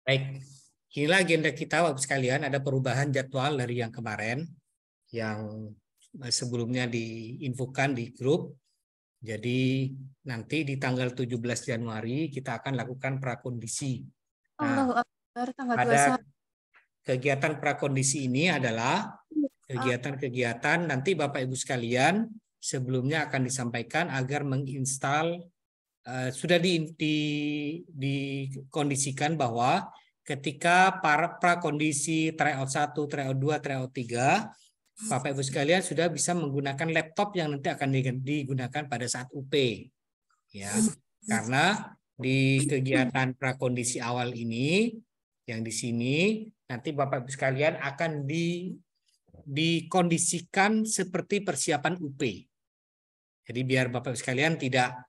Baik, inilah agenda kita Bapak sekalian. Ada perubahan jadwal dari yang kemarin, yang sebelumnya diinfokan di grup. Jadi nanti di tanggal 17 Januari kita akan lakukan prakondisi. Nah, Allahu Akbar, tanggal pada 21. kegiatan prakondisi ini adalah kegiatan-kegiatan nanti Bapak Ibu sekalian sebelumnya akan disampaikan agar menginstal sudah dikondisikan bahwa ketika para prakondisi tryout 1, tryout 2, tryout 3, Bapak Ibu sekalian sudah bisa menggunakan laptop yang nanti akan digunakan pada saat UP. Ya, karena di kegiatan prakondisi awal ini yang di sini nanti Bapak Ibu sekalian akan dikondisikan seperti persiapan UP. Jadi biar Bapak Ibu sekalian tidak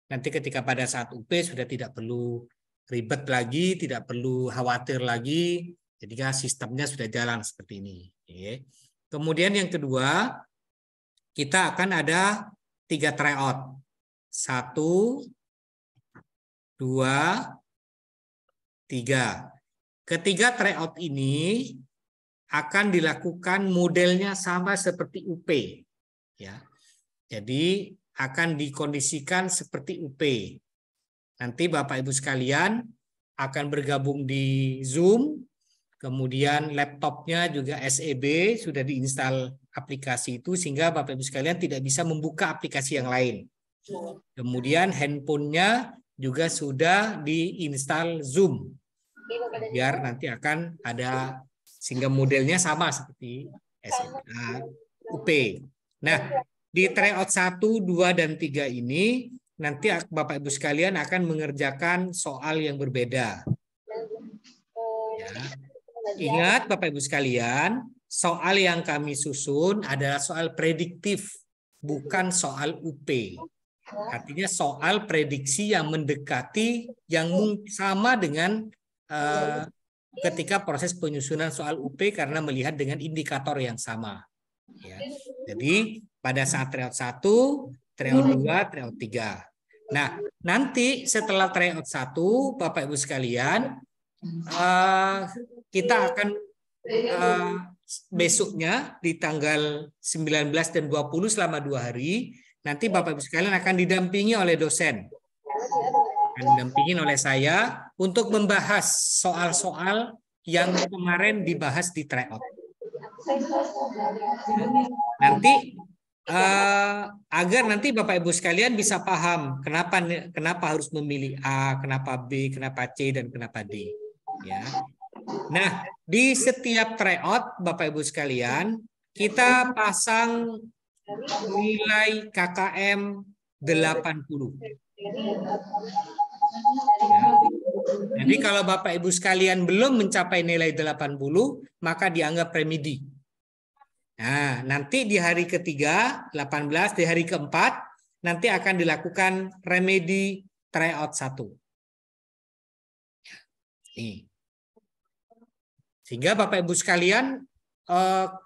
nanti ketika pada saat UP sudah tidak perlu ribet lagi, tidak perlu khawatir lagi, jadi sistemnya sudah jalan seperti ini. Kemudian yang kedua, kita akan ada 3 tryout. 1, 2, 3. Ketiga tryout ini akan dilakukan modelnya sama seperti UP. Ya. Jadi akan dikondisikan seperti UP. Nanti Bapak Ibu sekalian akan bergabung di Zoom, kemudian laptopnya juga SEB sudah diinstal aplikasi itu sehingga Bapak Ibu sekalian tidak bisa membuka aplikasi yang lain. Kemudian handphonenya juga sudah diinstal Zoom. Biar nanti akan ada sehingga modelnya sama seperti UP. Nah, di tryout 1, 2, dan 3 ini nanti Bapak Ibu sekalian akan mengerjakan soal yang berbeda. Ya. Ingat Bapak Ibu sekalian, soal yang kami susun adalah soal prediktif, bukan soal UP. Artinya soal prediksi yang mendekati yang sama dengan ketika proses penyusunan soal UP karena melihat dengan indikator yang sama. Ya. Jadi pada saat tryout 1, tryout 2, tryout 3. Nah, nanti setelah tryout 1, Bapak Ibu sekalian, kita akan besoknya di tanggal 19 dan 20 selama 2 hari, nanti Bapak Ibu sekalian akan didampingi oleh dosen. Akan didampingi oleh saya untuk membahas soal-soal yang kemarin dibahas di tryout. Nanti agar nanti Bapak Ibu sekalian bisa paham kenapa harus memilih A, kenapa B, kenapa C, dan kenapa D. Ya. Nah, di setiap tryout Bapak Ibu sekalian kita pasang nilai KKM 80. Ya. Jadi kalau Bapak Ibu sekalian belum mencapai nilai 80, maka dianggap remedi. Nah, nanti di hari ketiga, 18, di hari keempat, nanti akan dilakukan remedi tryout 1. Nih. Sehingga Bapak Ibu sekalian,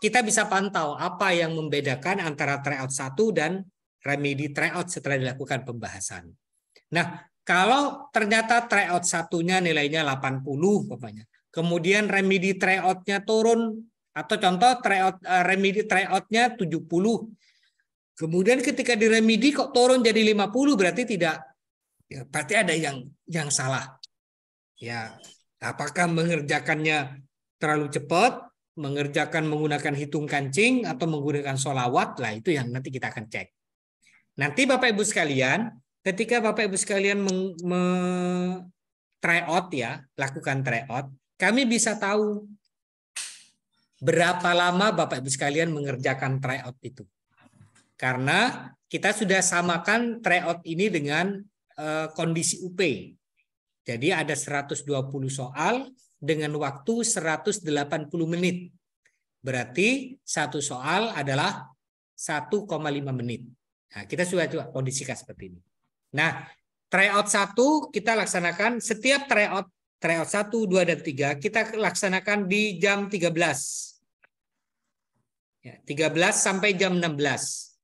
kita bisa pantau apa yang membedakan antara tryout 1 dan remedi tryout setelah dilakukan pembahasan. Nah, kalau ternyata tryout 1-nya nilainya 80, Bapaknya, kemudian remedi tryout-nya turun, atau contoh remedi tryout-nya 70. Kemudian ketika di remedi kok turun jadi 50, berarti tidak, ya, berarti ada yang salah. Ya, apakah mengerjakannya terlalu cepat, mengerjakan menggunakan hitung kancing atau menggunakan sholawat, lah itu yang nanti kita akan cek. Nanti Bapak Ibu sekalian, ketika Bapak Ibu sekalian tryout ya, lakukan tryout, kami bisa tahu berapa lama Bapak Ibu sekalian mengerjakan tryout itu. Karena kita sudah samakan tryout ini dengan kondisi UP. Jadi ada 120 soal dengan waktu 180 menit. Berarti satu soal adalah 1,5 menit. Nah, kita sudah kondisikan seperti ini. Nah, tryout 1 kita laksanakan setiap tryout 1, 2, dan 3 kita laksanakan di jam 13. Ya, 13 sampai jam 16.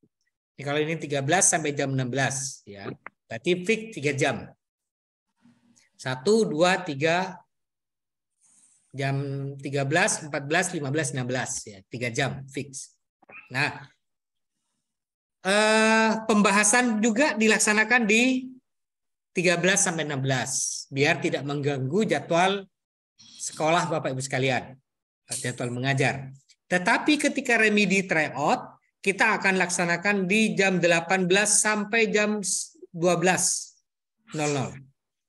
Ini kalau ini 13 sampai jam 16 ya. Berarti fix 3 jam. 1, 2, 3, Jam 13, 14, 15, 16 ya, 3 jam fix. Nah, pembahasan juga dilaksanakan di 13 sampai 16 biar tidak mengganggu jadwal sekolah Bapak Ibu sekalian, jadwal mengajar. Tetapi ketika remedi tryout kita akan laksanakan di jam 18 sampai jam 12.00.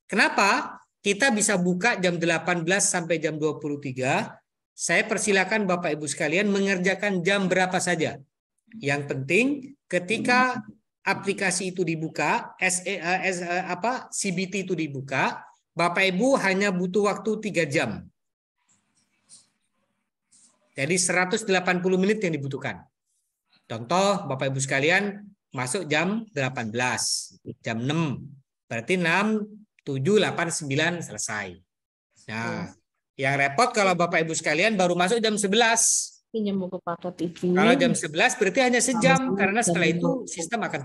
Kenapa? Kita bisa buka jam 18 sampai jam 23. Saya persilakan Bapak Ibu sekalian mengerjakan jam berapa saja. Yang penting ketika aplikasi itu dibuka, CBT itu dibuka, Bapak Ibu hanya butuh waktu 3 jam. Jadi 180 menit yang dibutuhkan. Contoh Bapak Ibu sekalian masuk jam 18, jam 6. Berarti 6, 7, 8, 9 selesai. Nah, yang repot kalau Bapak Ibu sekalian baru masuk jam 11. Pinjam buku paket itu. Kalau jam 11 berarti hanya sejam karena setelah itu sistem akan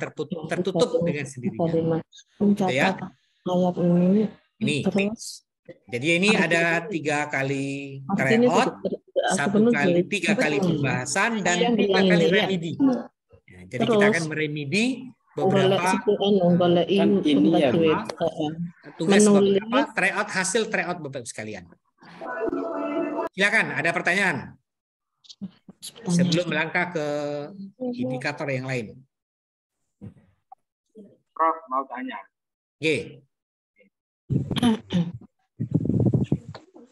tertutup dengan sendirinya. Gitu ya. Ayat ini. Ini. Terus. Jadi ini ada 3 kali tryout, 3 kali pembahasan dan 3 kali remedi. Ya, jadi kita akan meremedi beberapa ini ya, tugas beberapa tryout, hasil tryout Bapak Ibu sekalian. Silakan, ada pertanyaan sebelum melangkah ke indikator yang lain. Prof, mau tanya. Oke.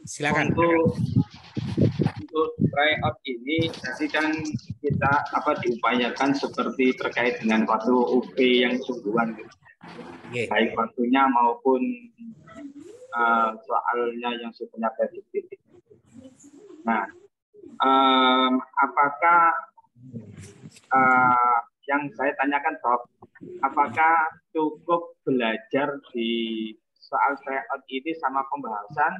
Silakan. Untuk tryout ini, tadi kan kita diupayakan seperti terkait dengan waktu UP yang sungguhan, baik waktunya maupun soalnya yang sebenarnya prediktif. Nah, apakah yang saya tanyakan, Prof, apakah cukup belajar di soal tryout ini sama pembahasan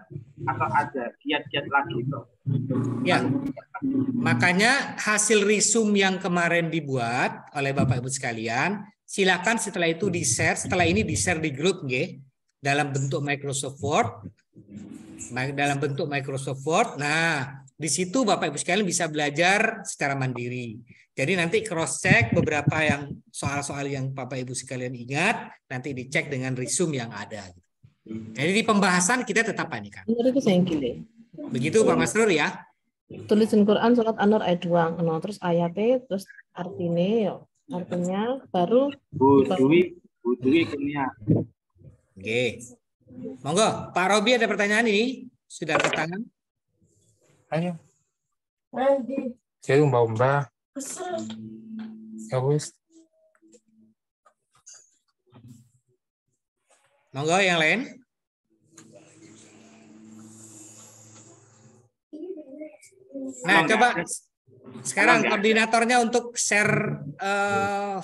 atau ada kiat-kiat lagi, Prof? Ya, makanya hasil resume yang kemarin dibuat oleh Bapak Ibu sekalian, silakan setelah itu di-share, setelah ini di-share di grup, dalam bentuk Microsoft Word. Nah, di situ Bapak Ibu sekalian bisa belajar secara mandiri. Jadi nanti cross-check beberapa yang soal-soal yang Bapak Ibu sekalian ingat, nanti dicek dengan resume yang ada. Jadi di pembahasan kita tetap panikan. Begitu Pak Masrur ya. Tulisin Quran surat An-Nur ayat 2. Terus ayatnya, terus artinya baru Budui kimia. Oke. Monggo, Pak Robi ada pertanyaan ini? Sudah angkat tangan? Ayo. Saya mbak. Ya wis. Monggo yang lain. Nah, coba sekarang koordinatornya untuk share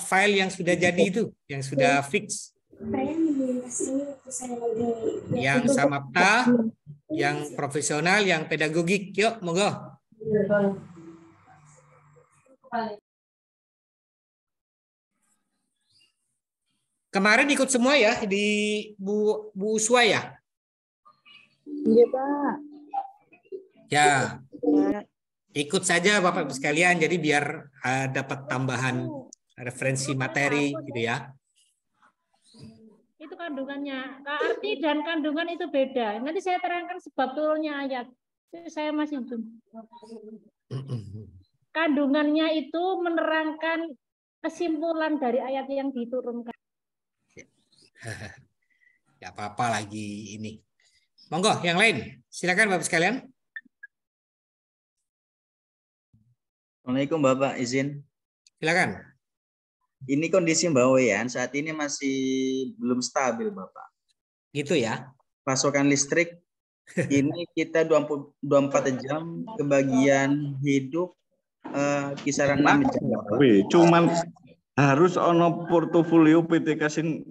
file yang sudah jadi itu, yang sudah fix. Yang samapta, yang profesional, yang pedagogik. Yuk, monggo. Kemarin ikut semua ya di Bu Uswa ya? Iya, Pak. Ya. Ikut saja Bapak Ibu sekalian, jadi biar dapat tambahan referensi materi gitu ya. Itu kandungannya, arti dan kandungan itu beda. Nanti saya terangkan sebab turunnya ayat. Saya masih kandungannya itu menerangkan kesimpulan dari ayat yang diturunkan. Gak apa-apa lagi ini. Monggo, yang lain. Silakan Bapak sekalian. Assalamualaikum Bapak, izin. Silakan. Ini kondisi Mbak Wayan saat ini masih belum stabil, Bapak. Gitu ya. Pasokan listrik ini kita 24 jam, kebagian hidup kisaran 6 jam, Bapak. Cuman harus ono portofolio PT Kasin.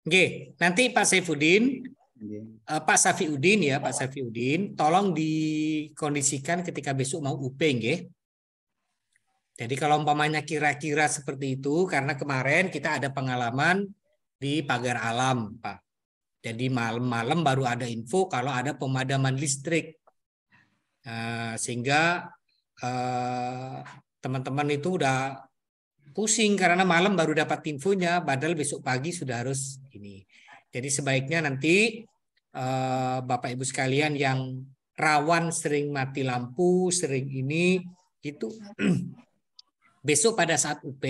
Oke, nanti Pak Saifuddin, Pak Safiuddin ya, Pak Safiuddin, tolong dikondisikan ketika besok mau UP, nggih. Jadi kalau umpamanya kira-kira seperti itu, karena kemarin kita ada pengalaman di Pagar Alam, Pak. Jadi malam-malam baru ada info kalau ada pemadaman listrik. Sehingga teman-teman itu udah pusing karena malam baru dapat infonya, padahal besok pagi sudah harus ini. Jadi sebaiknya nanti Bapak Ibu sekalian yang rawan sering mati lampu, sering ini itu besok pada saat UP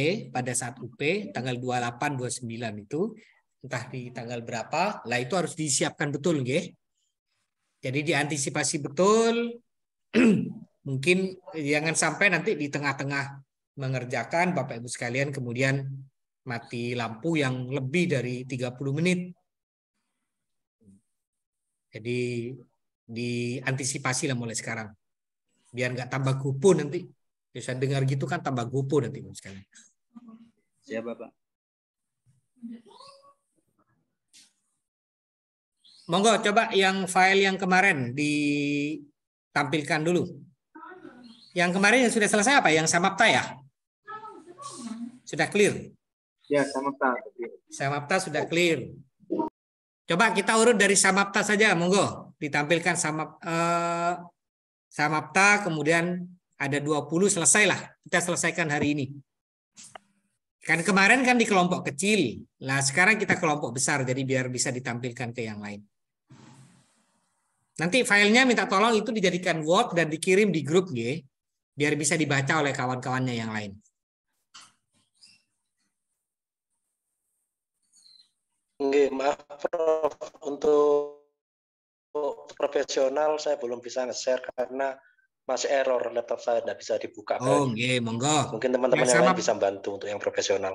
tanggal 28 29 itu entah di tanggal berapa, lah itu harus disiapkan betul nggih. Jadi diantisipasi betul. Mungkin jangan sampai nanti di tengah-tengah mengerjakan Bapak Ibu sekalian kemudian mati lampu yang lebih dari 30 menit. Jadi diantisipasi lah mulai sekarang. Biar nggak tambah gupu nanti. Bisa dengar gitu kan tambah gupu nanti Bapak sekalian. Siap, Bapak. Monggo coba yang file yang kemarin ditampilkan dulu. Yang kemarin yang sudah selesai apa? Yang Samapta ya? Sudah clear? Ya, Samapta. Samapta sudah clear. Coba kita urut dari Samapta saja, monggo. Ditampilkan Samapta, kemudian ada 20, selesailah. Kita selesaikan hari ini. Kan kemarin kan di kelompok kecil. Nah, sekarang kita kelompok besar, jadi biar bisa ditampilkan ke yang lain. Nanti filenya minta tolong itu dijadikan Word dan dikirim di grup G, biar bisa dibaca oleh kawan-kawannya yang lain. Nggih, maaf Prof, untuk profesional saya belum bisa nge-share karena masih error, laptop saya tidak bisa dibuka. Oh, nggih, monggo. Mungkin teman-teman yang lain bisa bantu untuk yang profesional.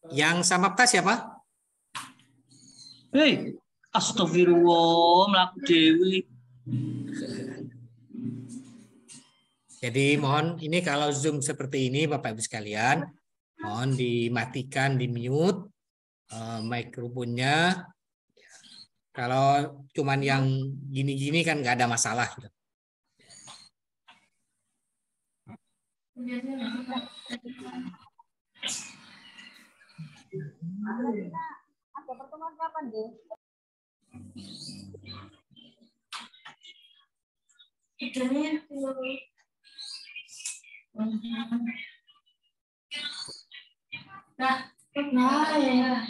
Yang Samapta siapa? Hei, astagfirullah, melaku dewi. Jadi mohon ini kalau Zoom seperti ini Bapak Ibu sekalian, mohon dimatikan, di mute mikrofonnya. Kalau cuman yang gini-gini kan nggak ada masalah. Gitu. Ada pertemuan kapan deh? Idenya nah, ya.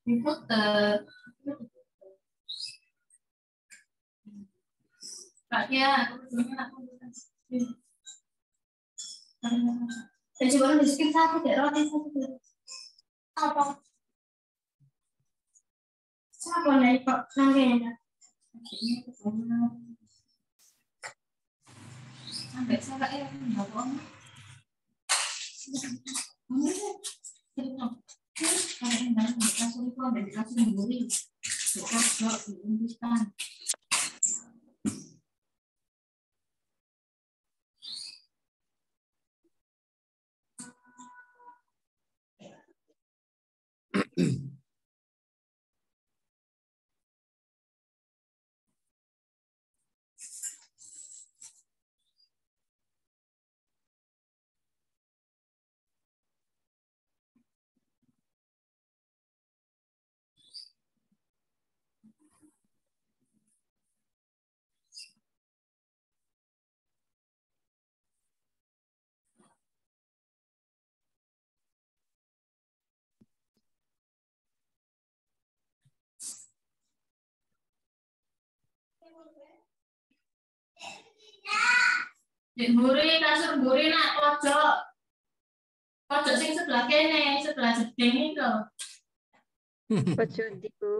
Diputer. Pak ya, jadi baru di skip satu deh, roti satu. Apa? Siapa nih kok nangkenya? Sampai saya nggak bohong. Dikasih itu ada dikasih memberi, dikasih diinvestasi. Buri kasur buri nak pojok sing sebelah kene, sebelah jeding itu. Pojok itu.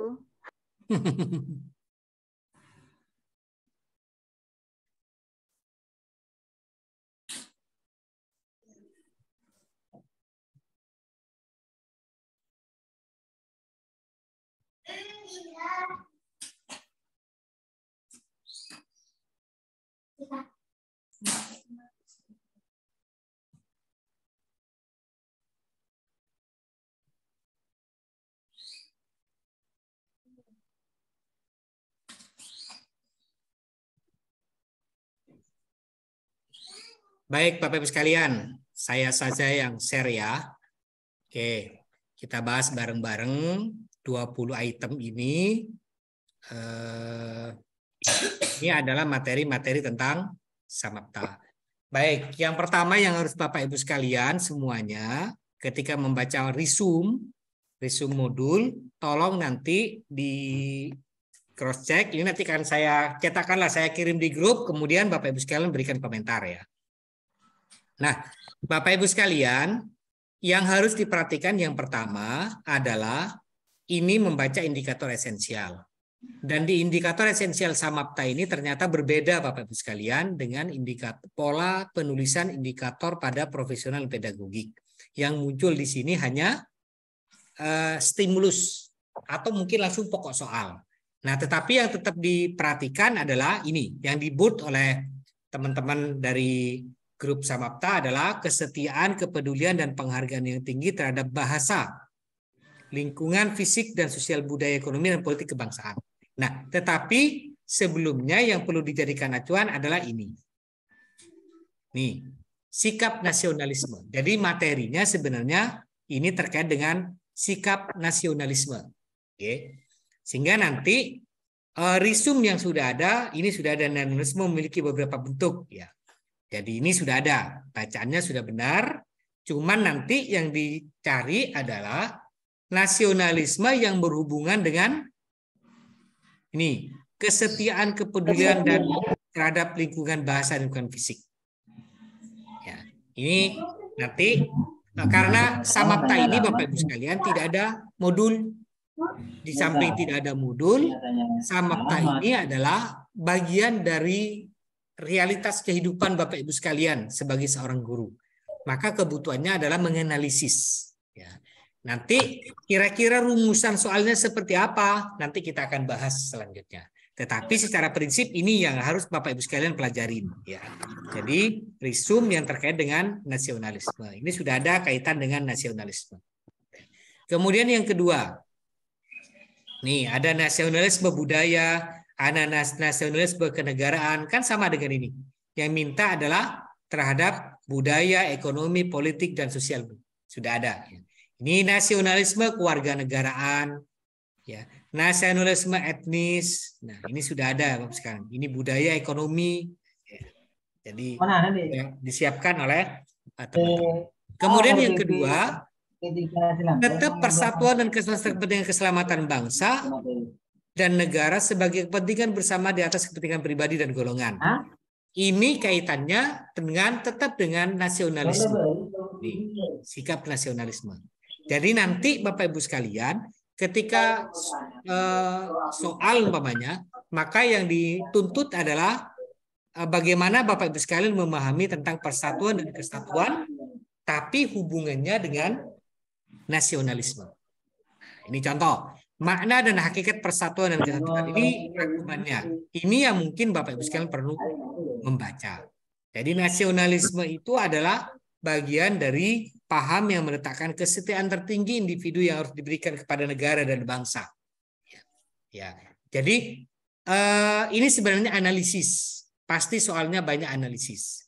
Baik Bapak Ibu sekalian, saya saja yang share ya. Oke, kita bahas bareng-bareng 20 item ini. Ini adalah materi-materi tentang Samapta. Baik, yang pertama yang harus Bapak Ibu sekalian semuanya ketika membaca resume modul, tolong nanti di cross check. Ini nanti akan saya cetakkanlah, saya kirim di grup, kemudian Bapak Ibu sekalian berikan komentar ya. Nah, Bapak Ibu sekalian, yang harus diperhatikan yang pertama adalah ini membaca indikator esensial. Dan di indikator esensial Samapta ini ternyata berbeda Bapak Ibu sekalian dengan indikator pola penulisan indikator pada profesional pedagogik. Yang muncul di sini hanya stimulus atau mungkin langsung pokok soal. Nah, tetapi yang tetap diperhatikan adalah ini yang dibuat oleh teman-teman dari grup Samapta adalah kesetiaan, kepedulian dan penghargaan yang tinggi terhadap bahasa, lingkungan, fisik dan sosial budaya, ekonomi dan politik kebangsaan. Nah, tetapi sebelumnya yang perlu dijadikan acuan adalah ini. Nih, sikap nasionalisme. Jadi materinya sebenarnya ini terkait dengan sikap nasionalisme. Oke. Sehingga nanti resume yang sudah ada, ini sudah ada nasionalisme memiliki beberapa bentuk ya. Jadi ini sudah ada, bacaannya sudah benar. Cuman nanti yang dicari adalah nasionalisme yang berhubungan dengan ini, kesetiaan, kepedulian dan terhadap lingkungan bahasa dan lingkungan fisik. Ya, ini nanti karena Samapta ini Bapak Ibu sekalian tidak ada modul. Di samping tidak ada modul, Samapta ini adalah bagian dari realitas kehidupan Bapak Ibu sekalian sebagai seorang guru. Maka kebutuhannya adalah menganalisis. Ya. Nanti kira-kira rumusan soalnya seperti apa, nanti kita akan bahas selanjutnya. Tetapi secara prinsip ini yang harus Bapak Ibu sekalian pelajarin. Ya. Jadi resume yang terkait dengan nasionalisme. Ini sudah ada kaitan dengan nasionalisme. Kemudian yang kedua, nih ada nasionalisme budaya, ada nasionalisme kenegaraan, kan sama dengan ini. Yang minta adalah terhadap budaya, ekonomi, politik, dan sosial. Sudah ada. Ini nasionalisme kewarganegaraan, ya, nasionalisme etnis. Nah, ini sudah ada sekarang. Ini budaya, ekonomi. Ya. Jadi ya, disiapkan oleh teman-teman. Kemudian yang kedua, tetap persatuan dan kepentingan keselamatan bangsa dan negara sebagai kepentingan bersama di atas kepentingan pribadi dan golongan. Ini kaitannya dengan tetap dengan nasionalisme. Nih, sikap nasionalisme. Jadi nanti Bapak Ibu sekalian, ketika soal umpamanya, maka yang dituntut adalah bagaimana Bapak Ibu sekalian memahami tentang persatuan dan kesatuan, tapi hubungannya dengan nasionalisme. Ini contoh, makna dan hakikat persatuan dan kesatuan ini argumennya. Ini yang mungkin Bapak Ibu sekalian perlu membaca. Jadi nasionalisme itu adalah bagian dari paham yang meletakkan kesetiaan tertinggi individu yang harus diberikan kepada negara dan bangsa. Ya, jadi ini sebenarnya analisis. Pasti soalnya banyak analisis.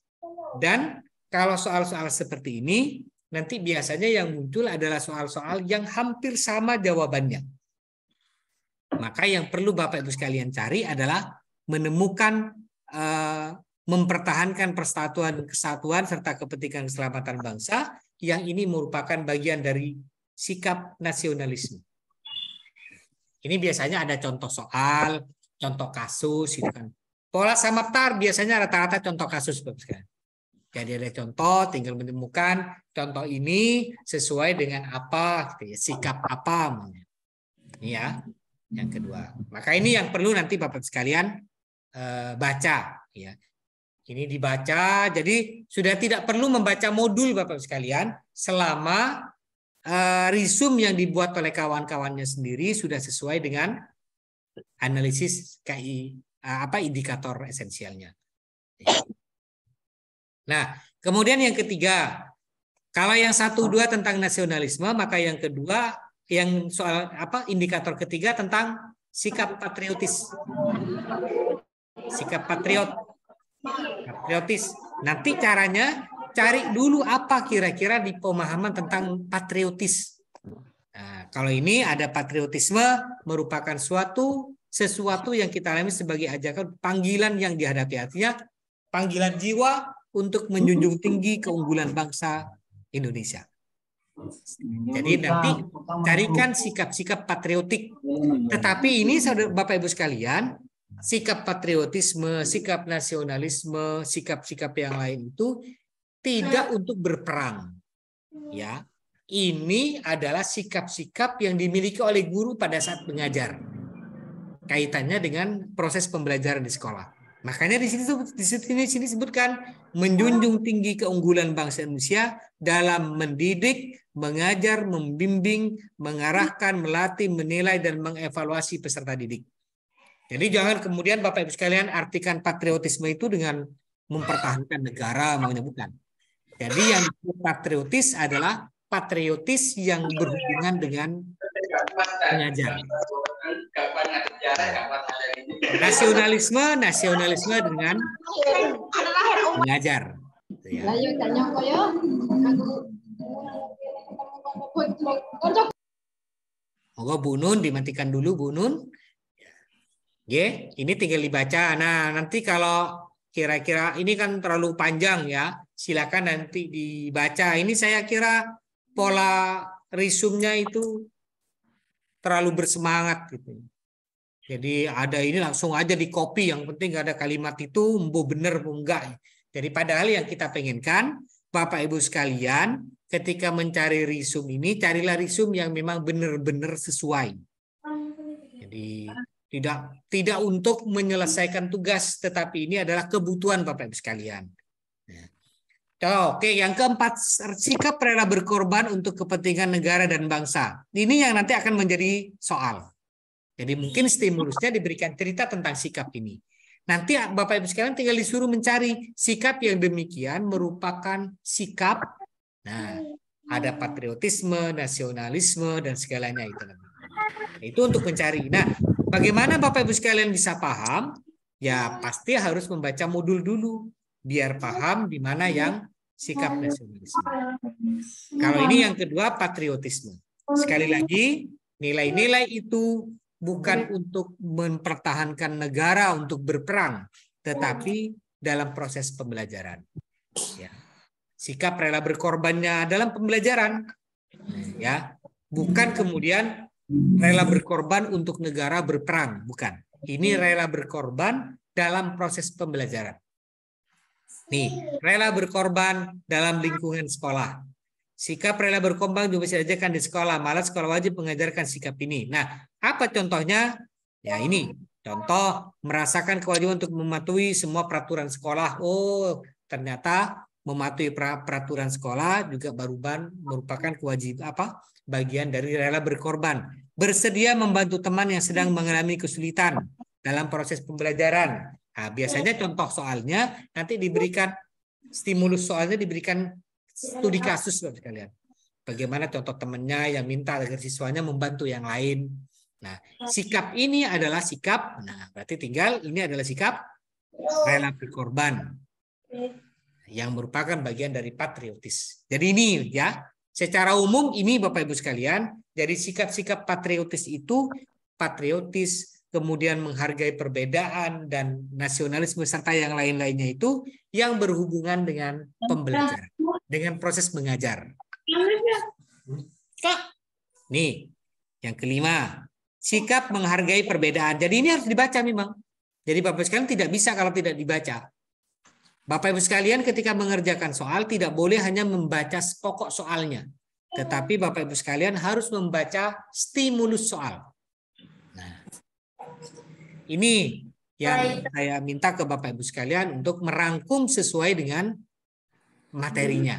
Dan kalau soal-soal seperti ini, nanti biasanya yang muncul adalah soal-soal yang hampir sama jawabannya. Maka yang perlu Bapak Ibu sekalian cari adalah menemukan mempertahankan persatuan, kesatuan serta kepentingan keselamatan bangsa yang ini merupakan bagian dari sikap nasionalisme. Ini biasanya ada contoh soal, contoh kasus, gitu kan. Pola Samapta biasanya rata-rata contoh kasus, Bapak sekalian. Jadi ada contoh, tinggal menemukan contoh ini sesuai dengan apa, gitu ya, sikap apa. Ini ya, yang kedua. Maka ini yang perlu nanti Bapak sekalian baca. Ya. Ini dibaca, jadi sudah tidak perlu membaca modul Bapak sekalian selama resume yang dibuat oleh kawan-kawannya sendiri sudah sesuai dengan analisis indikator esensialnya. Nah, kemudian yang ketiga, kalau yang 1-2 tentang nasionalisme, maka yang kedua yang soal indikator ketiga tentang sikap patriotis. Sikap patriotis. Nanti caranya cari dulu apa kira-kira di pemahaman tentang patriotis. Nah, kalau ini ada patriotisme merupakan sesuatu yang kita alami sebagai ajakan panggilan yang dihadapi, artinya panggilan jiwa untuk menjunjung tinggi keunggulan bangsa Indonesia. Jadi nanti carikan sikap-sikap patriotik. Tetapi ini Bapak Ibu sekalian, sikap patriotisme, sikap nasionalisme, sikap-sikap yang lain itu tidak untuk berperang. Ya. Ini adalah sikap-sikap yang dimiliki oleh guru pada saat mengajar. Kaitannya dengan proses pembelajaran di sekolah. Makanya di sini disebutkan menjunjung tinggi keunggulan bangsa Indonesia dalam mendidik, mengajar, membimbing, mengarahkan, melatih, menilai dan mengevaluasi peserta didik. Jadi jangan kemudian Bapak Ibu sekalian artikan patriotisme itu dengan mempertahankan negara, bukan. Jadi yang disebut patriotis adalah patriotis yang berhubungan dengan mengajar. Nasionalisme dengan mengajar. Moga Bu Nun dimatikan dulu Bu Nun. Oke, ini tinggal dibaca. Nah, nanti kalau kira-kira ini kan terlalu panjang ya, silakan nanti dibaca. Ini saya kira pola risumnya itu terlalu bersemangat gitu. Jadi ada ini langsung aja di copy, yang penting ada kalimat itu mau bener mau enggak. Jadi padahal yang kita pengenkan Bapak Ibu sekalian ketika mencari risum ini carilah risum yang memang benar-benar sesuai. Jadi tidak untuk menyelesaikan tugas, tetapi ini adalah kebutuhan Bapak Ibu sekalian. Oke, yang keempat, sikap rela berkorban untuk kepentingan negara dan bangsa. Ini yang nanti akan menjadi soal. Jadi mungkin stimulusnya diberikan cerita tentang sikap ini. Nanti Bapak Ibu sekalian tinggal disuruh mencari sikap yang demikian merupakan sikap. Nah, ada patriotisme, nasionalisme dan segalanya itu. Itu untuk mencari. Nah, bagaimana Bapak Ibu sekalian bisa paham? Ya pasti harus membaca modul dulu biar paham di mana yang sikap nasionalisme. Kalau ini yang kedua patriotisme. Sekali lagi, nilai-nilai itu bukan untuk mempertahankan negara untuk berperang, tetapi dalam proses pembelajaran. Ya. Sikap rela berkorbannya dalam pembelajaran, ya, bukan kemudian rela berkorban untuk negara berperang, bukan. Ini rela berkorban dalam proses pembelajaran. Nih, rela berkorban dalam lingkungan sekolah. Sikap rela berkorban juga bisa diajarkan di sekolah. Malah sekolah wajib mengajarkan sikap ini. Nah, apa contohnya? Ya ini, contoh merasakan kewajiban untuk mematuhi semua peraturan sekolah. Oh, ternyata mematuhi peraturan sekolah juga merupakan kewajiban bagian dari rela berkorban. Bersedia membantu teman yang sedang mengalami kesulitan dalam proses pembelajaran. Nah, biasanya contoh soalnya nanti diberikan stimulus soalnya diberikan studi kasus Bapak sekalian. Bagaimana contoh temannya yang minta agar siswanya membantu yang lain. Nah, sikap ini adalah sikap. Nah, berarti tinggal ini adalah sikap rela berkorban yang merupakan bagian dari patriotis. Jadi ini ya, secara umum ini Bapak Ibu sekalian, jadi sikap-sikap patriotis itu patriotis, kemudian menghargai perbedaan dan nasionalisme serta yang lain-lainnya itu yang berhubungan dengan pembelajaran, dengan proses mengajar. Nih, yang kelima, sikap menghargai perbedaan. Jadi ini harus dibaca memang. Jadi Bapak Ibu sekalian tidak bisa kalau tidak dibaca. Bapak Ibu sekalian ketika mengerjakan soal tidak boleh hanya membaca pokok soalnya, tetapi Bapak Ibu sekalian harus membaca stimulus soal. Ini yang saya minta ke Bapak Ibu sekalian untuk merangkum sesuai dengan materinya.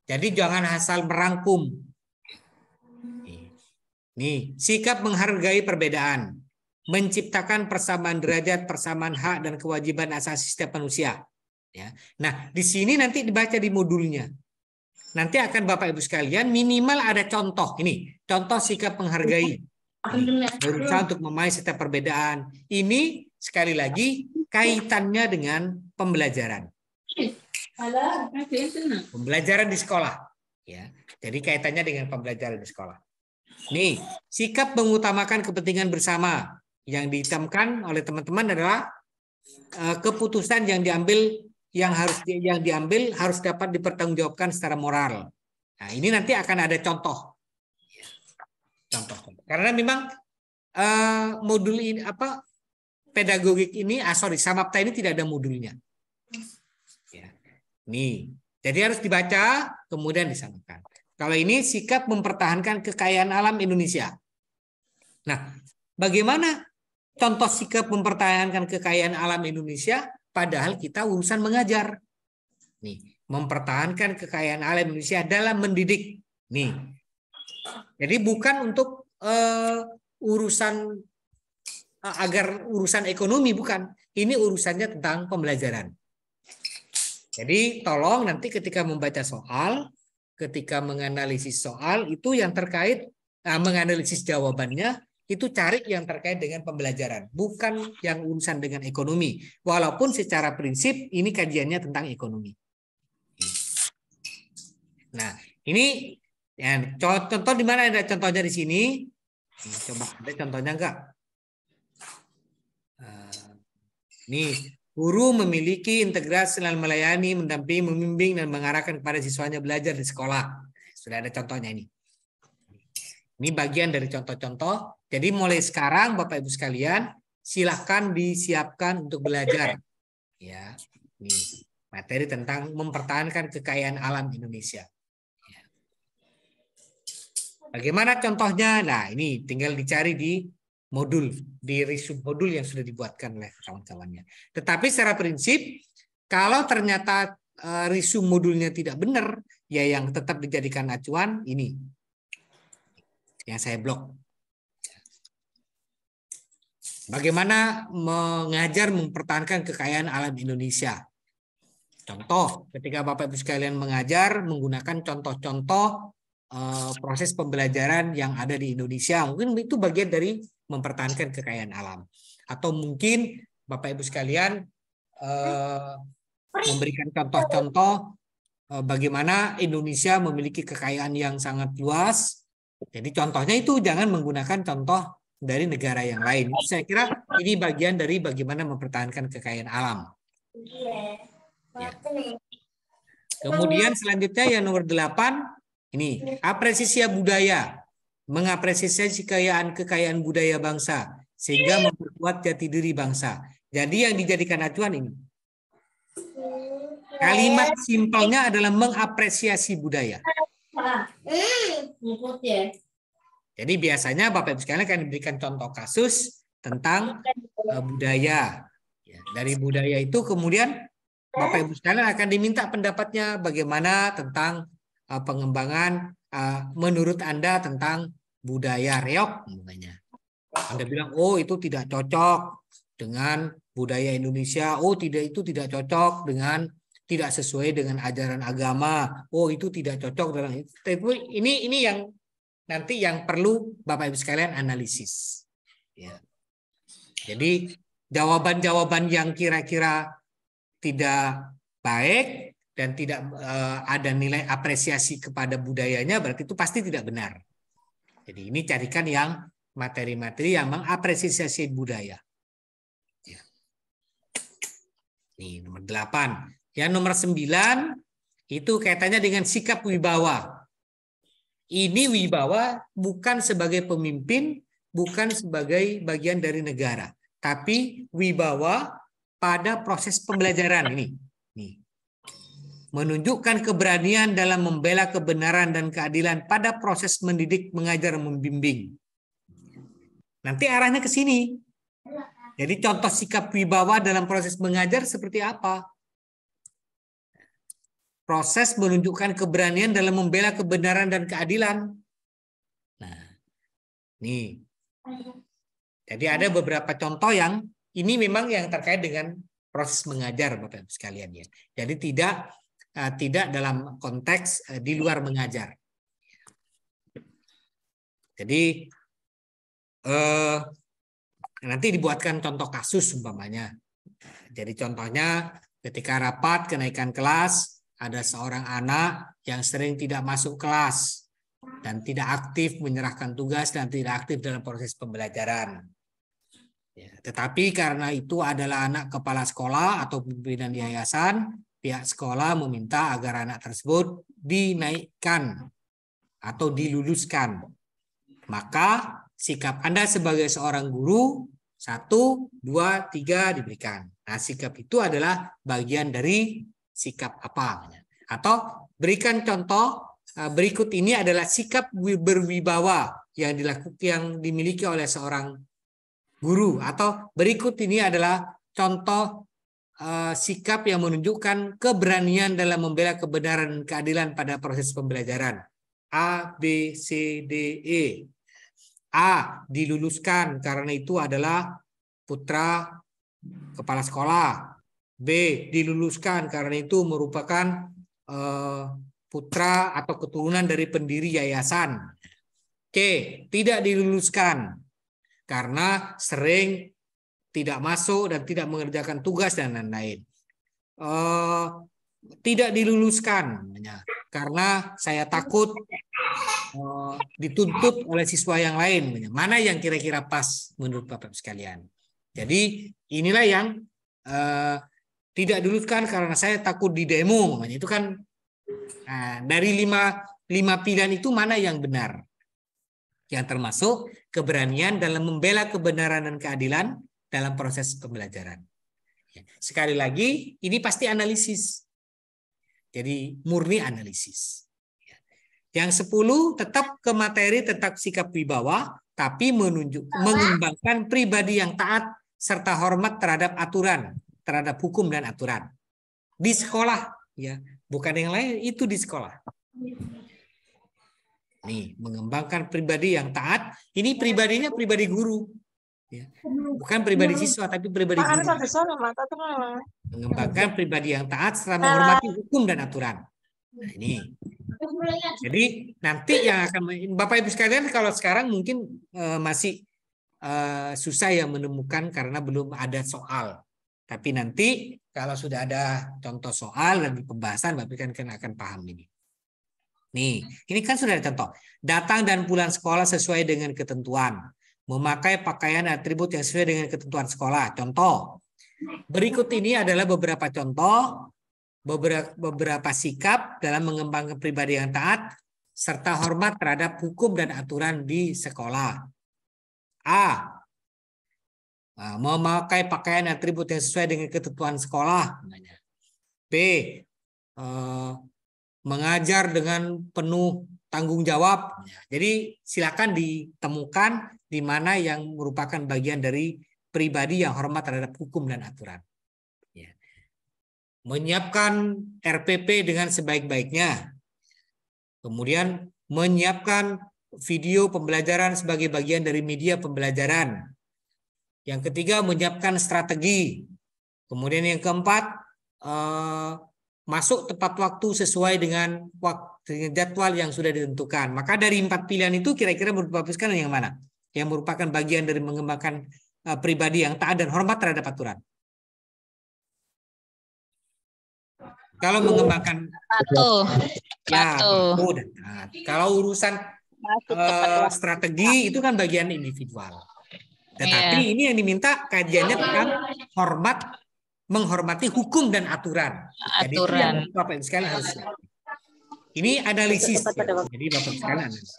Jadi jangan asal merangkum. Nih, sikap menghargai perbedaan, menciptakan persamaan derajat, persamaan hak dan kewajiban asasi setiap manusia. Ya. Nah, di sini nanti dibaca di modulnya. Nanti akan Bapak Ibu sekalian minimal ada contoh. Ini contoh sikap menghargai. Berusaha untuk memahami setiap perbedaan. Ini sekali lagi kaitannya dengan pembelajaran. Pembelajaran di sekolah. Ya, jadi kaitannya dengan pembelajaran di sekolah. Nih, sikap mengutamakan kepentingan bersama yang dihitamkan oleh teman-teman adalah keputusan yang diambil harus dapat dipertanggungjawabkan secara moral. Nah, ini nanti akan ada contoh. Karena memang modul ini pedagogik ini, Samapta ini tidak ada modulnya. Ya. Nih, jadi harus dibaca kemudian disamakan. Kalau ini sikap mempertahankan kekayaan alam Indonesia. Nah, bagaimana contoh sikap mempertahankan kekayaan alam Indonesia padahal kita urusan mengajar? Nih, mempertahankan kekayaan alam Indonesia dalam mendidik. Nih. Jadi bukan untuk urusan agar urusan ekonomi, bukan. Ini urusannya tentang pembelajaran. Jadi tolong nanti ketika membaca soal, ketika menganalisis soal itu yang terkait menganalisis jawabannya itu cari yang terkait dengan pembelajaran, bukan yang urusan dengan ekonomi. Walaupun secara prinsip ini kajiannya tentang ekonomi. Nah, ini ya, contoh di mana ada contohnya di sini? Coba ada contohnya enggak? Nih, guru memiliki integrasi dalam melayani, mendampingi, membimbing, dan mengarahkan kepada siswanya belajar di sekolah. Sudah ada contohnya ini. Ini bagian dari contoh-contoh. Jadi mulai sekarang Bapak Ibu sekalian, silahkan disiapkan untuk belajar. Ya, ini materi tentang mempertahankan kekayaan alam Indonesia. Bagaimana contohnya? Nah, ini tinggal dicari di modul, di resume modul yang sudah dibuatkan oleh kawan-kawannya. Tetapi secara prinsip, kalau ternyata resume modulnya tidak benar, ya yang tetap dijadikan acuan ini. Yang saya blok. Bagaimana mengajar mempertahankan kekayaan alam Indonesia? Contoh, ketika Bapak Ibu sekalian mengajar menggunakan contoh-contoh proses pembelajaran yang ada di Indonesia, mungkin itu bagian dari mempertahankan kekayaan alam. Atau mungkin Bapak Ibu sekalian memberikan contoh-contoh bagaimana Indonesia memiliki kekayaan yang sangat luas. Jadi contohnya itu jangan menggunakan contoh dari negara yang lain. Saya kira ini bagian dari bagaimana mempertahankan kekayaan alam. Ya. Kemudian selanjutnya yang nomor 8. Ini, apresiasi budaya, mengapresiasi kekayaan budaya bangsa, sehingga memperkuat jati diri bangsa. Jadi yang dijadikan acuan ini. Kalimat simpelnya adalah mengapresiasi budaya. Jadi biasanya Bapak Ibu sekalian akan diberikan contoh kasus tentang budaya. Dari budaya itu kemudian Bapak Ibu sekalian akan diminta pendapatnya bagaimana tentang pengembangan menurut Anda tentang budaya reog namanya. Anda bilang, oh itu tidak cocok dengan budaya Indonesia, oh itu tidak cocok dengan, tidak sesuai dengan ajaran agama, oh itu tidak cocok dengan ini yang nanti yang perlu Bapak Ibu sekalian analisis. Ya. Jadi jawaban-jawaban yang kira-kira tidak baik dan tidak ada nilai apresiasi kepada budayanya, berarti itu pasti tidak benar. Jadi ini carikan yang materi-materi yang mengapresiasi budaya. Ya. Ini nomor 8. Yang nomor 9 itu kaitannya dengan sikap wibawa. Ini wibawa bukan sebagai pemimpin, bukan sebagai bagian dari negara, tapi wibawa pada proses pembelajaran ini. Nih. Menunjukkan keberanian dalam membela kebenaran dan keadilan pada proses mendidik, mengajar, membimbing. Nanti arahnya ke sini. Jadi contoh sikap wibawa dalam proses mengajar seperti apa? Proses menunjukkan keberanian dalam membela kebenaran dan keadilan. Nah, nih. Jadi ada beberapa contoh yang ini memang yang terkait dengan proses mengajar Bapak Ibu sekalian ya. Jadi tidak dalam konteks di luar mengajar. Jadi nanti dibuatkan contoh kasus umpamanya. Jadi contohnya ketika rapat kenaikan kelas, ada seorang anak yang sering tidak masuk kelas dan tidak aktif menyerahkan tugas dan tidak aktif dalam proses pembelajaran. Ya, tetapi karena itu adalah anak kepala sekolah atau pimpinan yayasan, pihak sekolah meminta agar anak tersebut dinaikkan atau diluluskan. Maka sikap Anda sebagai seorang guru 1, 2, 3 diberikan. Nah, sikap itu adalah bagian dari sikap apa? Atau berikan contoh berikut ini adalah sikap berwibawa yang dimiliki oleh seorang guru, atau berikut ini adalah contoh sikap yang menunjukkan keberanian dalam membela kebenaran dan keadilan pada proses pembelajaran. A, B, C, D, E. A, diluluskan karena itu adalah putra kepala sekolah. B, diluluskan karena itu merupakan putra atau keturunan dari pendiri yayasan. C, tidak diluluskan karena sering tidak masuk dan tidak mengerjakan tugas dan lain-lain. Tidak diluluskan karena saya takut dituntut oleh siswa yang lain. Mana yang kira-kira pas menurut Bapak sekalian? Jadi inilah yang tidak diluluskan karena saya takut di demo. Itu kan dari lima pilihan itu mana yang benar? Yang termasuk keberanian dalam membela kebenaran dan keadilan dalam proses pembelajaran. Sekali lagi, ini pasti analisis. Jadi murni analisis. Yang 10 tetap ke materi, tetap sikap wibawa, tapi mengembangkan pribadi yang taat serta hormat terhadap aturan, terhadap hukum dan aturan. Di sekolah, ya, bukan yang lain, itu di sekolah. Nih, mengembangkan pribadi yang taat, ini pribadinya pribadi guru. Ya. Bukan pribadi siswa, tapi pribadi guru. Mengembangkan pribadi yang taat serta menghormati hukum dan aturan. Nah, ini. Jadi nanti yang akan Bapak Ibu sekalian, kalau sekarang mungkin masih susah ya menemukan karena belum ada soal. Tapi nanti kalau sudah ada contoh soal dan di pembahasan, Bapak kan akan paham ini. Nih, ini kan sudah ada contoh. Datang dan pulang sekolah sesuai dengan ketentuan. Memakai pakaian atribut yang sesuai dengan ketentuan sekolah. Contoh. Berikut ini adalah beberapa contoh, beberapa sikap dalam mengembangkan pribadi yang taat serta hormat terhadap hukum dan aturan di sekolah. A. Memakai pakaian atribut yang sesuai dengan ketentuan sekolah. B. Mengajar dengan penuh tanggung jawab. Jadi silakan ditemukan di mana yang merupakan bagian dari pribadi yang hormat terhadap hukum dan aturan. Ya. Menyiapkan RPP dengan sebaik-baiknya. Kemudian menyiapkan video pembelajaran sebagai bagian dari media pembelajaran. Yang ketiga, menyiapkan strategi. Kemudian yang keempat, masuk tepat waktu sesuai dengan jadwal yang sudah ditentukan. Maka dari 4 pilihan itu kira-kira menurut Bapak sekalian yang mana? Yang merupakan bagian dari mengembangkan pribadi yang taat dan hormat terhadap aturan. Kalau mengembangkan patuh dan taat. Kalau urusan strategi itu kan bagian individual. Tetapi ini yang diminta kajiannya tentang menghormati hukum dan aturan. Jadi itu yang Bapak Ibu sekalian harus lihat. Ini analisis. Ya. Jadi Bapak Ibu sekalian analisis.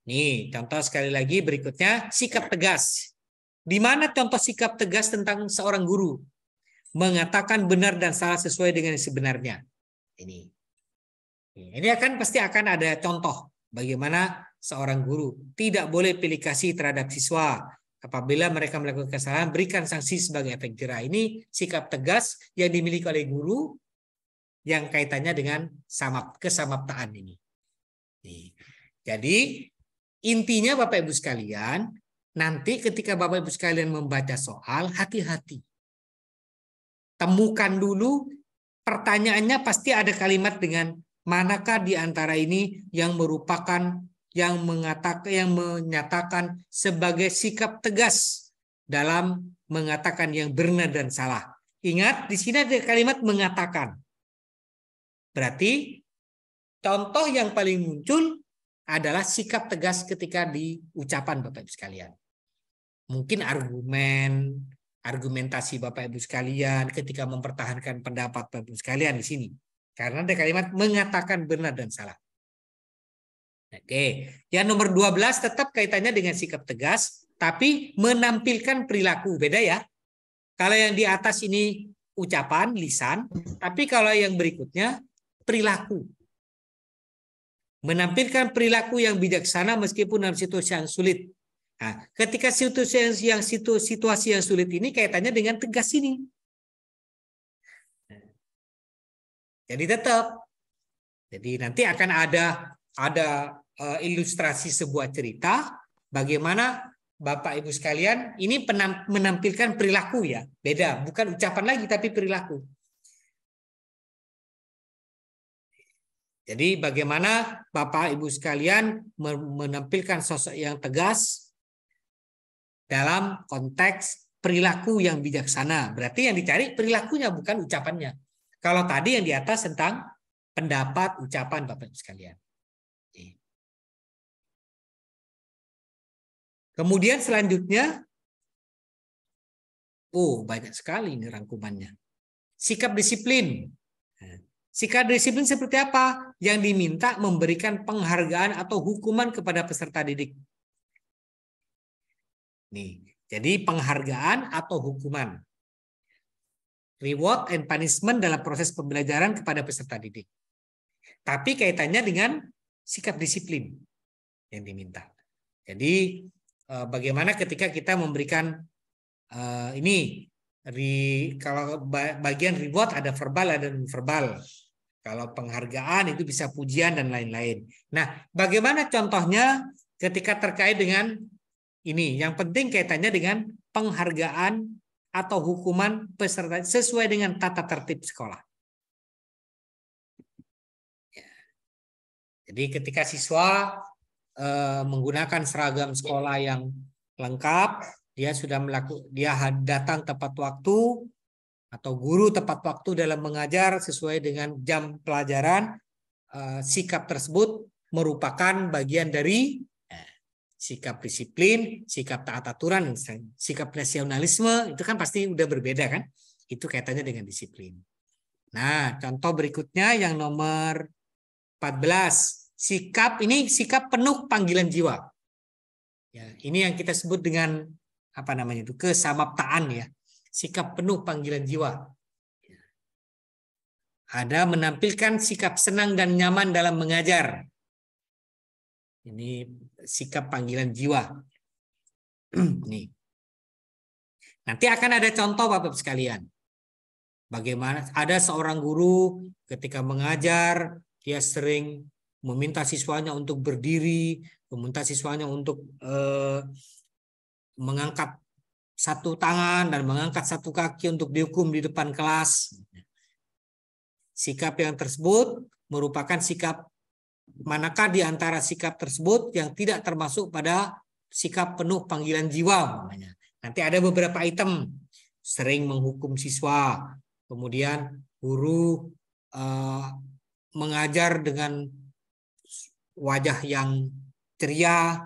Nih, contoh sekali lagi berikutnya, sikap tegas. Di mana contoh sikap tegas tentang seorang guru? Mengatakan benar dan salah sesuai dengan yang sebenarnya. Ini pasti akan ada contoh bagaimana seorang guru tidak boleh pilih kasih terhadap siswa. Apabila mereka melakukan kesalahan, berikan sanksi sebagai efek jera. Ini sikap tegas yang dimiliki oleh guru yang kaitannya dengan kesamaptaan ini. Jadi intinya Bapak Ibu sekalian, nanti ketika Bapak Ibu sekalian membaca soal, hati-hati. Temukan dulu pertanyaannya, pasti ada kalimat dengan manakah di antara ini yang merupakan yang menyatakan sebagai sikap tegas dalam mengatakan yang benar dan salah. Ingat, di sini ada kalimat mengatakan. Berarti contoh yang paling muncul adalah sikap tegas ketika di ucapan Bapak Ibu sekalian. Mungkin argumentasi Bapak Ibu sekalian ketika mempertahankan pendapat Bapak Ibu sekalian di sini. Karena ada kalimat mengatakan benar dan salah. Oke, yang nomor 12 tetap kaitannya dengan sikap tegas, tapi menampilkan perilaku. Beda ya. Kalau yang di atas ini ucapan, lisan, tapi kalau yang berikutnya perilaku. Menampilkan perilaku yang bijaksana meskipun dalam situasi yang sulit. Nah, ketika situasi yang sulit ini kaitannya dengan tegas ini. Jadi tetap. Jadi nanti akan ada ilustrasi sebuah cerita bagaimana Bapak Ibu sekalian ini menampilkan perilaku ya. Beda, bukan ucapan lagi tapi perilaku. Jadi bagaimana Bapak Ibu sekalian menampilkan sosok yang tegas dalam konteks perilaku yang bijaksana. Berarti yang dicari perilakunya bukan ucapannya. Kalau tadi yang di atas tentang pendapat, ucapan Bapak Ibu sekalian. Kemudian selanjutnya, banyak sekali ini rangkumannya. Sikap disiplin. Sikap disiplin seperti apa? Yang diminta memberikan penghargaan atau hukuman kepada peserta didik. Nih, jadi penghargaan atau hukuman. Reward and punishment dalam proses pembelajaran kepada peserta didik. Tapi kaitannya dengan sikap disiplin yang diminta. Jadi bagaimana ketika kita memberikan kalau bagian reward ada verbal ada non verbal. Kalau penghargaan itu bisa pujian dan lain-lain. Nah, bagaimana contohnya ketika terkait dengan ini? Yang penting kaitannya dengan penghargaan atau hukuman peserta sesuai dengan tata tertib sekolah. Jadi ketika siswa menggunakan seragam sekolah yang lengkap, dia datang tepat waktu atau guru tepat waktu dalam mengajar sesuai dengan jam pelajaran, sikap tersebut merupakan bagian dari sikap disiplin, sikap taat aturan, sikap nasionalisme itu kan pasti udah berbeda kan? Itu kaitannya dengan disiplin. Nah, contoh berikutnya yang nomor 14. Sikap penuh panggilan jiwa. Ya, ini yang kita sebut dengan kesamaptaan ya. Sikap penuh panggilan jiwa. Ada menampilkan sikap senang dan nyaman dalam mengajar. Ini sikap panggilan jiwa. Nih. Nanti akan ada contoh Bapak sekalian. Bagaimana ada seorang guru ketika mengajar, dia sering meminta siswanya untuk berdiri, meminta siswanya untuk mengangkat satu tangan dan mengangkat satu kaki untuk dihukum di depan kelas. Sikap yang tersebut merupakan sikap, manakah di antara sikap tersebut yang tidak termasuk pada sikap penuh panggilan jiwa? Nanti ada beberapa item, sering menghukum siswa, kemudian guru mengajar dengan wajah yang ceria,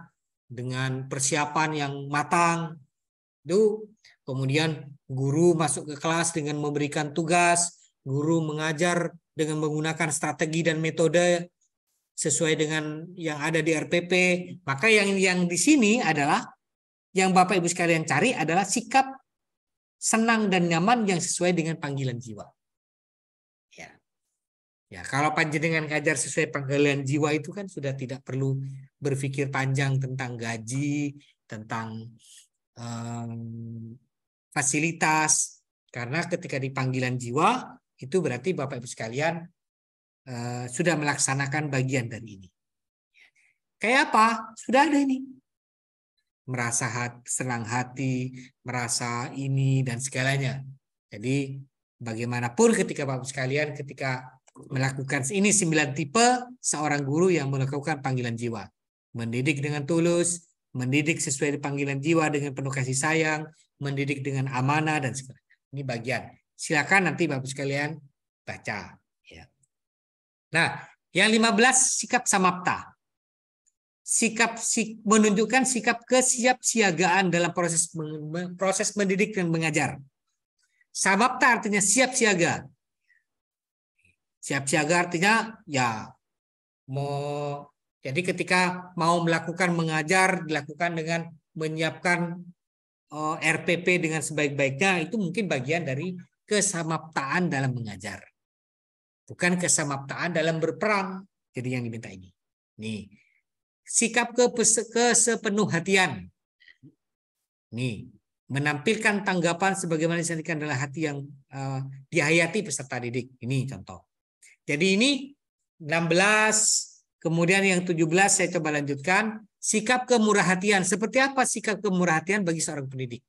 dengan persiapan yang matang. Itu kemudian guru masuk ke kelas dengan memberikan tugas, guru mengajar dengan menggunakan strategi dan metode sesuai dengan yang ada di RPP. Maka yang di sini adalah yang Bapak Ibu sekalian cari adalah sikap senang dan nyaman yang sesuai dengan panggilan jiwa. Ya, kalau panjenengan ngajar sesuai panggilan jiwa itu kan sudah tidak perlu berpikir panjang tentang gaji, tentang fasilitas, karena ketika di panggilan jiwa itu berarti Bapak Ibu sekalian sudah melaksanakan bagian dari ini. Kayak apa? Sudah ada ini. Merasa senang hati, merasa ini dan segalanya. Jadi bagaimanapun ketika Bapak Ibu sekalian ketika melakukan ini 9 tipe seorang guru yang melakukan panggilan jiwa. Mendidik dengan tulus, mendidik sesuai panggilan jiwa dengan penuh kasih sayang, mendidik dengan amanah dan sebagainya. Ini bagian. Silakan nanti Bapak sekalian baca. Ya. Nah, yang 15 sikap samapta. Menunjukkan sikap kesiapsiagaan dalam proses mendidik dan mengajar. Samapta artinya siap siaga. Siap siaga artinya ya jadi ketika mau melakukan mengajar dilakukan dengan menyiapkan RPP dengan sebaik-baiknya, itu mungkin bagian dari kesamaptaan dalam mengajar. Bukan kesamaptaan dalam berperang. Jadi yang diminta ini. Nih. Sikap kesepenuhhatian. Nih. Menampilkan tanggapan sebagaimana disampaikan dalam hati yang dihayati peserta didik. Ini contoh. Jadi ini 16, kemudian yang 17 saya coba lanjutkan. Sikap kemurahhatian. Seperti apa sikap kemurahhatian bagi seorang pendidik?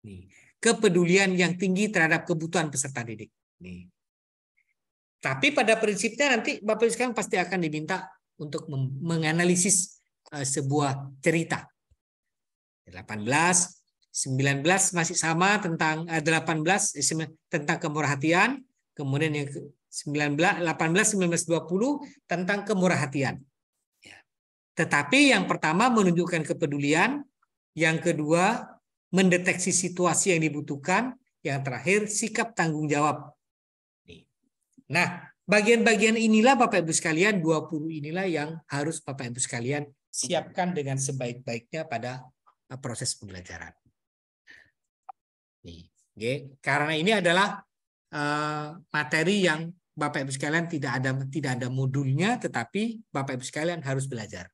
Nih. Kepedulian yang tinggi terhadap kebutuhan peserta didik. Nih. Tapi pada prinsipnya nanti Bapak sekarang pasti akan diminta untuk menganalisis sebuah cerita. 18, 19 masih sama tentang 18 tentang kemurahhatian, kemudian yang 18, 19, 20 tentang kemurahhatian. Ya. Tetapi yang pertama menunjukkan kepedulian, yang kedua mendeteksi situasi yang dibutuhkan, yang terakhir sikap tanggung jawab. Nah, bagian-bagian inilah Bapak Ibu sekalian, 20 inilah yang harus Bapak Ibu sekalian siapkan dengan sebaik-baiknya pada proses pembelajaran. Nih, karena ini adalah materi yang Bapak Ibu sekalian tidak ada modulnya, tetapi Bapak Ibu sekalian harus belajar.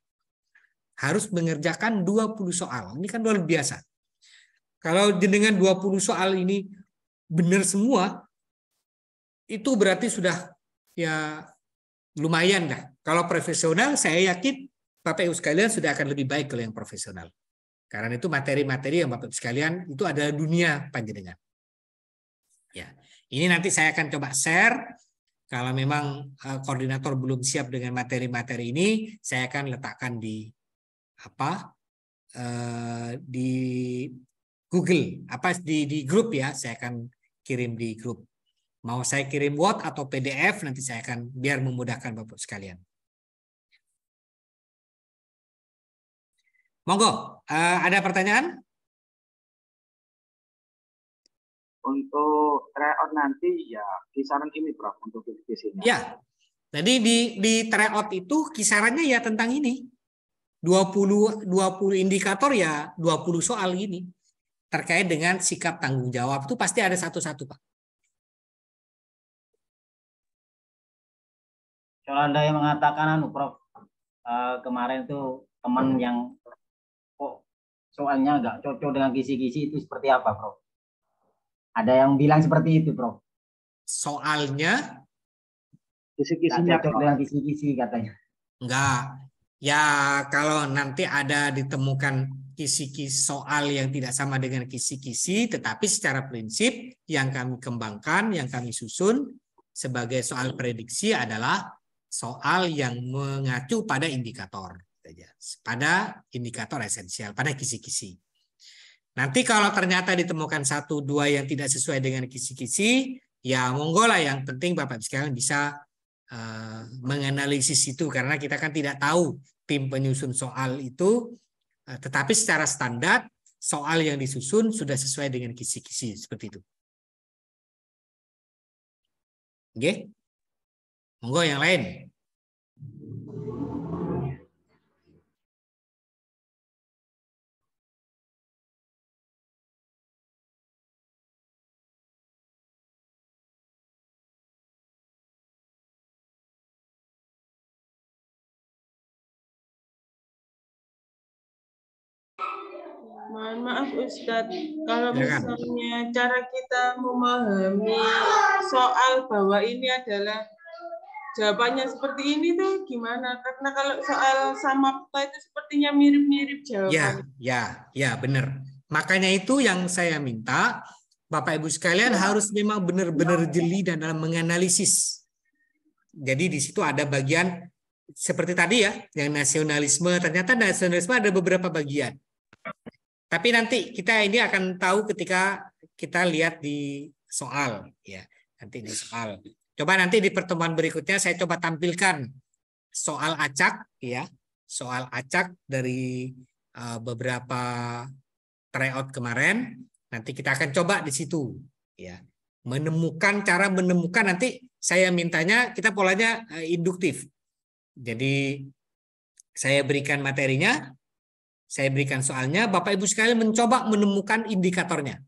Harus mengerjakan 20 soal. Ini kan luar biasa. Kalau dengan 20 soal ini benar semua, itu berarti sudah ya lumayan dah. Kalau profesional, saya yakin Bapak Ibu sekalian sudah akan lebih baik kalau yang profesional. Karena itu materi-materi yang Bapak Ibu sekalian itu adalah dunia panjenengan. Ya, ini nanti saya akan coba share. Kalau memang koordinator belum siap dengan materi-materi ini, saya akan letakkan di di Google, di grup ya. Saya akan kirim di grup. Mau saya kirim Word atau PDF, nanti saya akan biar memudahkan Bapak sekalian. Monggo, ada pertanyaan? Untuk tryout nanti ya kisaran ini Prof untuk divisinya. Ya, jadi di tryout itu kisarannya ya tentang ini. 20 indikator ya 20 soal ini. Terkait dengan sikap tanggung jawab itu pasti ada satu-satu Pak. Kalau ada yang mengatakan Prof, kemarin tuh teman yang kok soalnya nggak cocok dengan kisi-kisi, itu seperti apa Prof? Ada yang bilang seperti itu Prof. Soalnya kisi-kisinya cocok dengan kisi-kisi katanya. Enggak. Ya kalau nanti ada ditemukan kisi-kisi soal yang tidak sama dengan kisi-kisi, tetapi secara prinsip yang kami kembangkan, yang kami susun sebagai soal prediksi adalah soal yang mengacu pada indikator, pada indikator esensial, pada kisi-kisi. Nanti kalau ternyata ditemukan 1, 2 yang tidak sesuai dengan kisi-kisi, ya monggo lah, yang penting Bapak sekalian bisa menganalisis itu, karena kita kan tidak tahu tim penyusun soal itu, tetapi secara standar soal yang disusun sudah sesuai dengan kisi-kisi seperti itu. Oke? Monggo yang lain. Mohon maaf Ustadz, kalau misalnya cara kita memahami soal bahwa ini adalah jawabannya seperti ini tuh gimana? Karena kalau soal samapta itu sepertinya mirip-mirip jawabannya. Ya, benar. Makanya itu yang saya minta Bapak Ibu sekalian harus memang benar-benar jeli dan dalam menganalisis. Jadi di situ ada bagian seperti tadi ya, yang nasionalisme. Ternyata nasionalisme ada beberapa bagian. Tapi nanti kita ini akan tahu ketika kita lihat di soal ya. Nanti di soal. Coba nanti di pertemuan berikutnya saya coba tampilkan soal acak ya. Soal acak dari beberapa tryout kemarin. Nanti kita akan coba di situ ya. Cara menemukan, nanti saya mintanya kita polanya induktif. Jadi saya berikan materinya, saya berikan soalnya, Bapak Ibu sekalian mencoba menemukan indikatornya.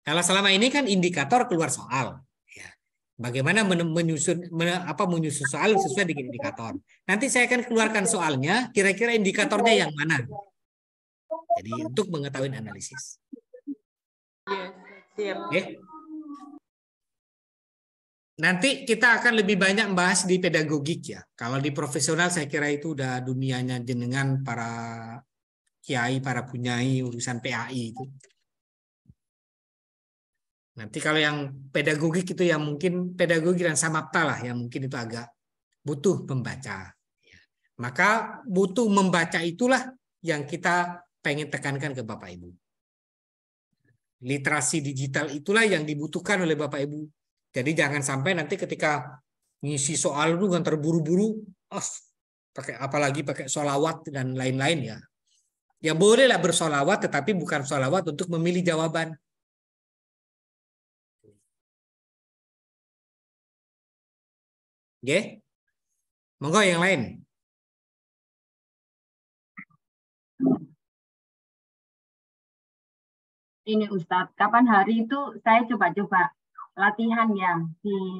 Kalau selama ini kan indikator keluar soal. Ya. Bagaimana menyusun soal sesuai dengan indikator. Nanti saya akan keluarkan soalnya, kira-kira indikatornya yang mana. Jadi untuk mengetahui analisis. Oke. Nanti kita akan lebih banyak membahas di pedagogik ya. Kalau di profesional saya kira itu udah dunianya jenengan para kiai, para punyai urusan PAI itu. Nanti kalau yang pedagogik itu yang mungkin pedagogi dan samapta lah yang mungkin itu agak butuh membaca. Maka butuh membaca itulah yang kita pengen tekankan ke Bapak Ibu. Literasi digital itulah yang dibutuhkan oleh Bapak Ibu. Jadi jangan sampai nanti ketika ngisi soal itu kan terburu-buru, apalagi pakai sholawat dan lain-lain ya. Ya bolehlah bersolawat, tetapi bukan sholawat untuk memilih jawaban. Oke, monggo yang lain. Ini Ustadz, kapan hari itu saya coba-coba latihan ya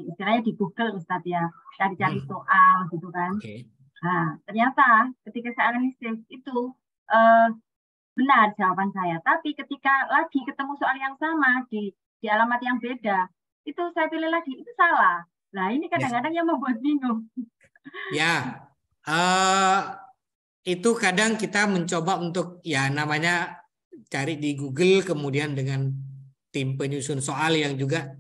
istilahnya di Google Ustadz ya, cari-cari soal gitu kan. Nah ternyata ketika saya analisis itu benar jawaban saya, tapi ketika lagi ketemu soal yang sama di alamat yang beda, itu saya pilih lagi itu salah. Nah ini kadang-kadang yang membuat bingung. Ya, itu kadang kita mencoba untuk ya namanya cari di Google, kemudian dengan tim penyusun soal yang juga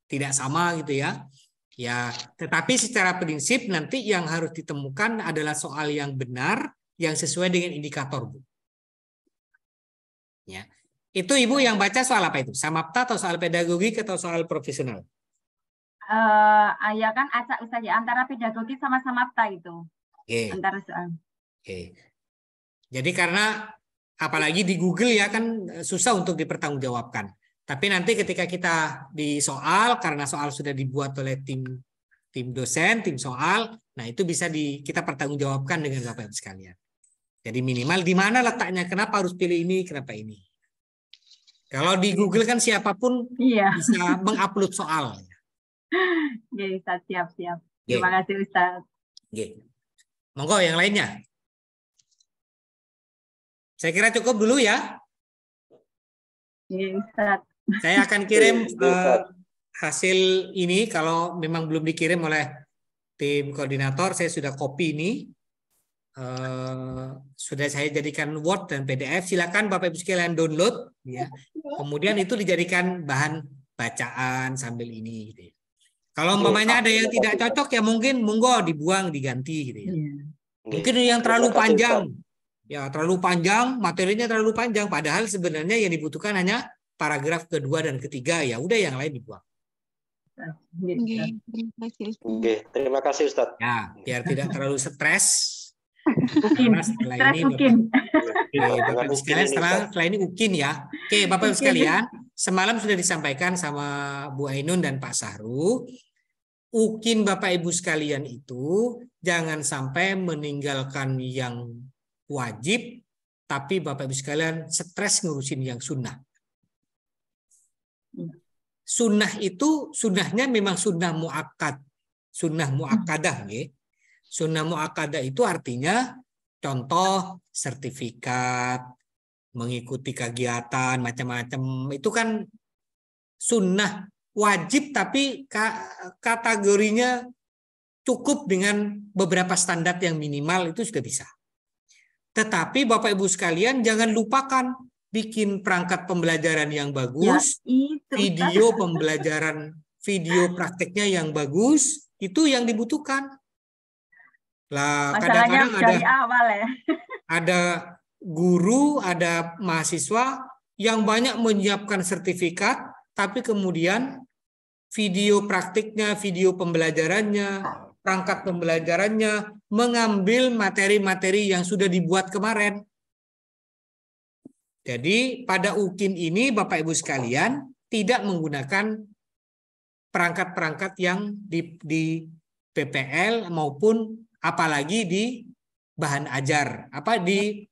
tidak sama gitu ya. Ya, tetapi secara prinsip nanti yang harus ditemukan adalah soal yang benar yang sesuai dengan indikator, Bu. Ya. Itu Ibu yang baca soal apa itu? Samapta atau soal pedagogik atau soal profesional? Ya kan acak Ustaz ya, antara pedagogik sama samapta itu. Antara soal. Jadi karena apalagi di Google ya kan susah untuk dipertanggungjawabkan. Tapi nanti ketika kita di soal, karena soal sudah dibuat oleh tim dosen, tim soal, nah itu bisa kita pertanggungjawabkan dengan Bapak Ibu sekalian. Jadi minimal di mana letaknya, kenapa harus pilih ini, kenapa ini. Kalau di Google kan siapapun bisa mengupload soal. Ya Ustaz, siap. Terima kasih Ustaz. Monggo yang lainnya. Saya kira cukup dulu ya. Saya akan kirim hasil ini kalau memang belum dikirim oleh tim koordinator. Saya sudah copy ini. Sudah saya jadikan Word dan PDF. Silakan Bapak Ibu sekalian download. Ya. Kemudian itu dijadikan bahan bacaan sambil ini. Gitu ya. Kalau umpamanya ada yang tidak cocok ya mungkin monggo dibuang, diganti. Gitu ya. Mungkin yang terlalu panjang. Ya terlalu panjang, materinya terlalu panjang. Padahal sebenarnya yang dibutuhkan hanya paragraf kedua dan ketiga. Ya udah yang lain dibuang. Terima kasih Ustadz. Ya, biar tidak terlalu stres. Setelah ini Bapak Ibu sekalian setelah ini UKIN ya. Oke, Bapak Ibu sekalian, semalam sudah disampaikan sama Bu Ainun dan Pak Sahru. UKIN Bapak Ibu sekalian itu jangan sampai meninggalkan yang wajib, tapi Bapak Ibu sekalian stres ngurusin yang sunnah. Sunnah itu sunnahnya memang sunnah muakkad, sunnah muakkadah, ya. Sunnah muakkadah itu artinya contoh sertifikat, mengikuti kegiatan macam-macam itu kan sunnah wajib, tapi kategorinya cukup dengan beberapa standar yang minimal itu sudah bisa. Tetapi Bapak Ibu sekalian jangan lupakan bikin perangkat pembelajaran yang bagus, video pembelajaran, video prakteknya yang bagus, itu yang dibutuhkan. Lah kadang-kadang ada guru, ada mahasiswa yang banyak menyiapkan sertifikat, tapi kemudian video praktiknya, video pembelajarannya, perangkat pembelajarannya mengambil materi-materi yang sudah dibuat kemarin. Jadi pada UKIN ini Bapak Ibu sekalian tidak menggunakan perangkat-perangkat yang di PPL maupun apalagi di bahan ajar, di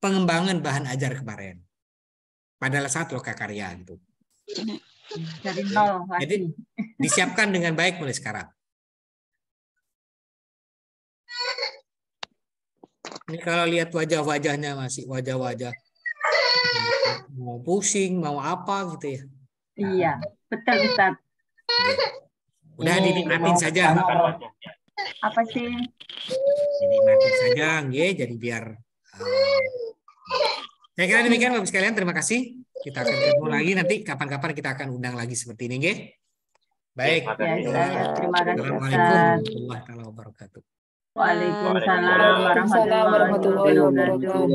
pengembangan bahan ajar kemarin. Pada saat lokakarya gitu. Dari nol lagi. Jadi disiapkan dengan baik mulai sekarang. Ini kalau lihat wajah-wajahnya masih wajah-wajah mau pusing, mau apa gitu ya. Iya, betul Ustaz. Udah dinikmatin saja. Apa sih? Dinikmatin saja, jadi biar. Saya kira demikian Bapak sekalian. Terima kasih. Kita akan ketemu lagi nanti. Kapan-kapan kita akan undang lagi seperti ini, nggih. Baik. Terima kasih. Assalamualaikum warahmatullahi wabarakatuh. Waalaikumsalam warahmatullahi wabarakatuh.